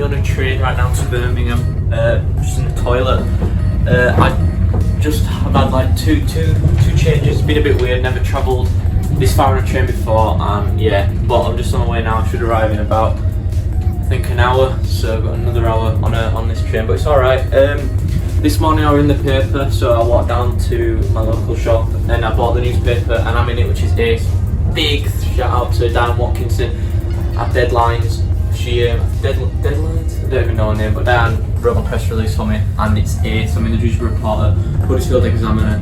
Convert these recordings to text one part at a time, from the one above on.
on a train right now to Birmingham, just in the toilet. I just have had like two changes. It's been a bit weird, never travelled this far on a train before, and yeah, but I'm just on the way now. I should arrive in about, I think, an hour, so I've got another hour on this train, but it's alright. This morning I was in the paper, so I walked down to my local shop and I bought the newspaper, and I'm in it, which is Ace. Big shout out to Dan Watkinson at Deadlines. She Deadlines? I don't even know her name, but Dan wrote a press release for me, and it's Ace. I'm in the Dewsbury Reporter, Huddersfield Examiner.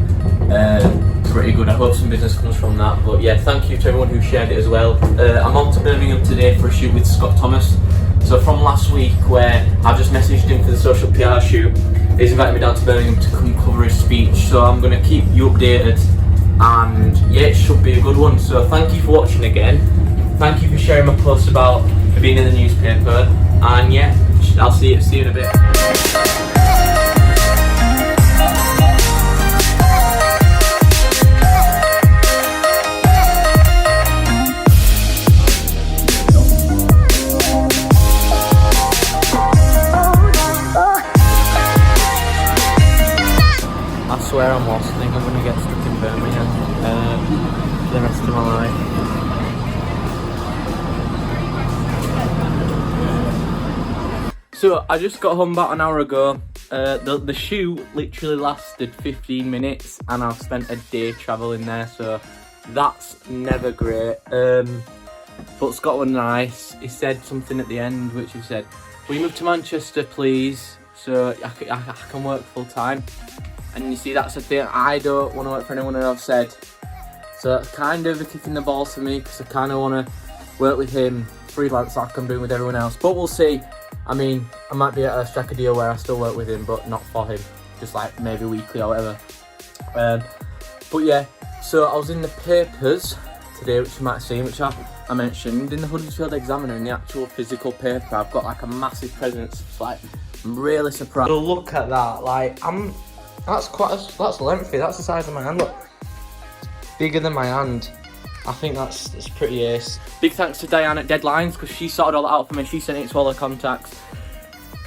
Pretty good. I hope some business comes from that. But yeah, thank you to everyone who shared it as well. I'm on to Birmingham today for a shoot with Scott Thomas. So from last week, where I've just messaged him for the social PR shoot, he's invited me down to Birmingham to come cover his speech. So I'm going to keep you updated, and yeah, it should be a good one. So thank you for watching again. Thank you for sharing my post about being in the newspaper, and yeah, I'll see you in a bit. I swear I'm lost. I think I'm going to get stuck in Birmingham for the rest of my life. So I just got home about an hour ago. The shoot literally lasted 15 minutes and I've spent a day travelling there, so that's never great. But Scott was nice. He said something at the end which he said, "Will you move to Manchester please, so I can work full time?" And you see, that's the thing, I don't want to work for anyone else said. So it's kind of a kick in the balls for me, because I kind of want to work with him freelance like I'm doing with everyone else. But we'll see. I mean, I might be able to strike a deal where I still work with him, but not for him. Just like maybe weekly or whatever. But yeah, so I was in the papers today, which you might have seen, which I mentioned, in the Huddersfield Examiner, in the actual physical paper. I've got like a massive presence. It's like, I'm really surprised. So look at that, like, that's lengthy, that's the size of my hand, look. Bigger than my hand. I think that's pretty ace. Big thanks to Diane at Deadlines, because she sorted all that out for me. She sent it to all her contacts.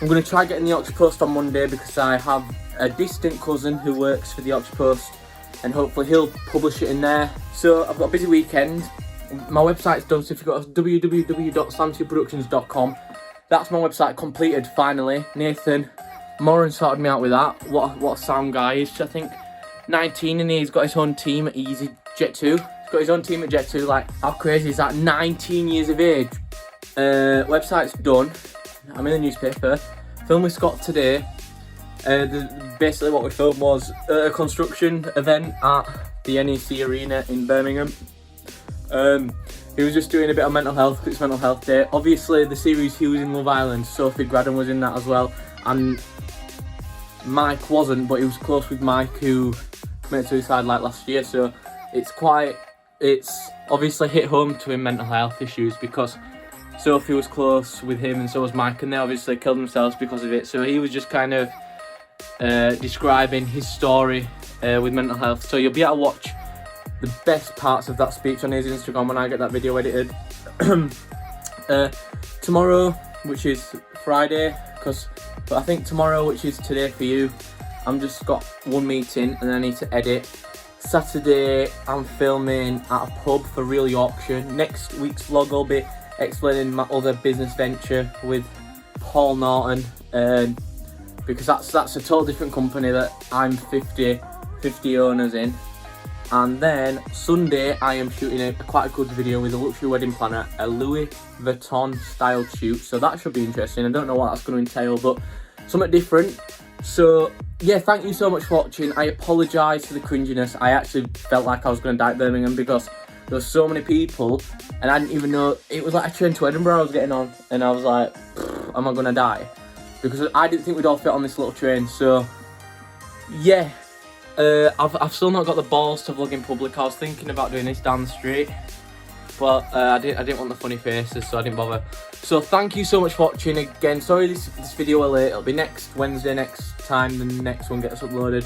I'm going to try getting the Yorkshire Post on Monday, because I have a distant cousin who works for the Yorkshire Post, and hopefully he'll publish it in there. So I've got a busy weekend. My website's done, so if you go to www.slamtwoproductions.com, that's my website completed finally. Nathan Moran sorted me out with that. What a sound guy. He's, I think, 19, and he's got his own team at EasyJet2. He's got his own team at Jet2. Like, how crazy is that? 19 years of age. Website's done. I'm in the newspaper. Filmed with Scott today. Basically what we filmed was a construction event at the NEC Arena in Birmingham. He was just doing a bit of mental health, because it's Mental Health Day. Obviously, the series he was in Love Island, Sophie Graddon was in that as well. And Mike wasn't, but he was close with Mike, who committed suicide like last year. So it's obviously hit home to him, mental health issues, because Sophie was close with him and so was Mike, and they obviously killed themselves because of it. So he was just kind of describing his story with mental health. So you'll be able to watch the best parts of that speech on his Instagram when I get that video edited. Tomorrow, which is Friday, but I think tomorrow, which is today for you, I'm just got one meeting and then I need to edit. Saturday, I'm filming at a pub for Real Yorkshire. Next week's vlog will be explaining my other business venture with Paul Norton, because that's a total different company that I'm 50 owners in. And then Sunday, I am shooting quite a good video with a luxury wedding planner, a Louis Vuitton style shoot. So that should be interesting. I don't know what that's going to entail, but something different. So yeah, thank you so much for watching. I apologise for the cringiness. I actually felt like I was going to die at Birmingham, because there were so many people and I didn't even know. It was like a train to Edinburgh I was getting on, and I was like, am I going to die? Because I didn't think we'd all fit on this little train. So yeah. I've still not got the balls to vlog in public. I was thinking about doing this down the street, but I didn't want the funny faces, so I didn't bother. So thank you so much for watching again. Sorry this video was late. It'll be next Wednesday, next time the next one gets uploaded.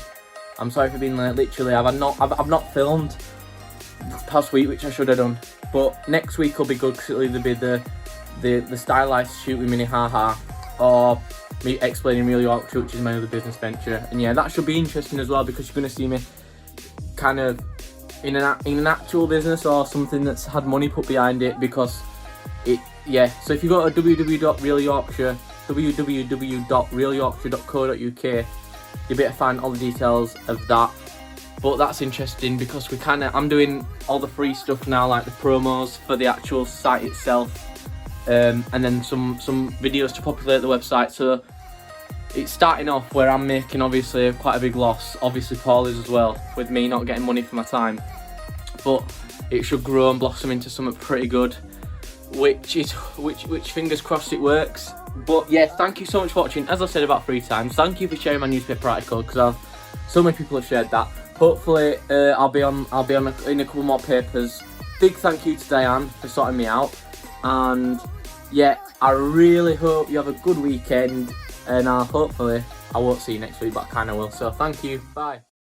I'm sorry for being late. Literally, I've not filmed this past week, which I should have done. But next week will be good, because it'll either be the stylized shoot with Mini Haha, or me explaining Real Yorkshire, which is my other business venture. And yeah, that should be interesting as well, because you're going to see me kind of in an actual business or something that's had money put behind it, because so if you go to www.realyorkshire.co.uk, you'll be able to find all the details of that. But that's interesting because I'm doing all the free stuff now, like the promos for the actual site itself, and then some videos to populate the website. So it's starting off where I'm making obviously quite a big loss. Obviously Paul is as well, with me not getting money for my time. But it should grow and blossom into something pretty good, which fingers crossed it works. But yeah, thank you so much for watching. As I said about 3 times, thank you for sharing my newspaper article, because so many people have shared that. Hopefully I'll be on in a couple more papers. Big thank you to Diane for sorting me out, and yeah, I really hope you have a good weekend, and hopefully I won't see you next week, but I kind of will. So thank you, bye.